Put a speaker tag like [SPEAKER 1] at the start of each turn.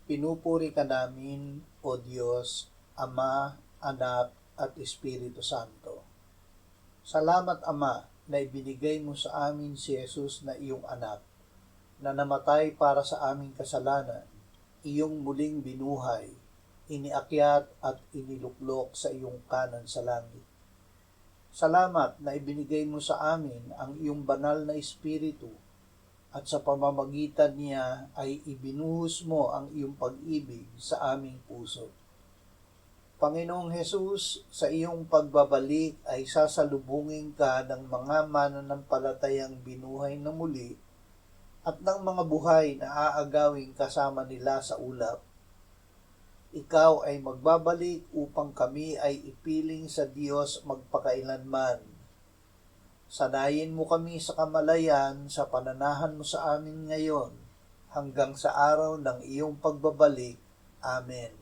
[SPEAKER 1] Pinupuri ka namin, O Diyos, Ama, Anak, at Espiritu Santo. Salamat, Ama, na ibinigay mo sa amin si Jesus na iyong anak, na namatay para sa aming kasalanan, iyong muling binuhay, iniakyat at iniluklok sa iyong kanan sa langit. Salamat na ibinigay mo sa amin ang iyong banal na Espiritu, at sa pamamagitan niya ay ibinuhos mo ang iyong pag-ibig sa aming puso. Panginoong Hesus, sa iyong pagbabalik ay sasalubungin ka ng mga mananampalatayang binuhay na muli at ng mga buhay na aagawing kasama nila sa ulap. Ikaw ay magbabalik upang kami ay ipiling sa Diyos magpakailanman. Sanayin mo kami sa kamalayan sa pananahan mo sa amin ngayon hanggang sa araw ng iyong pagbabalik. Amen.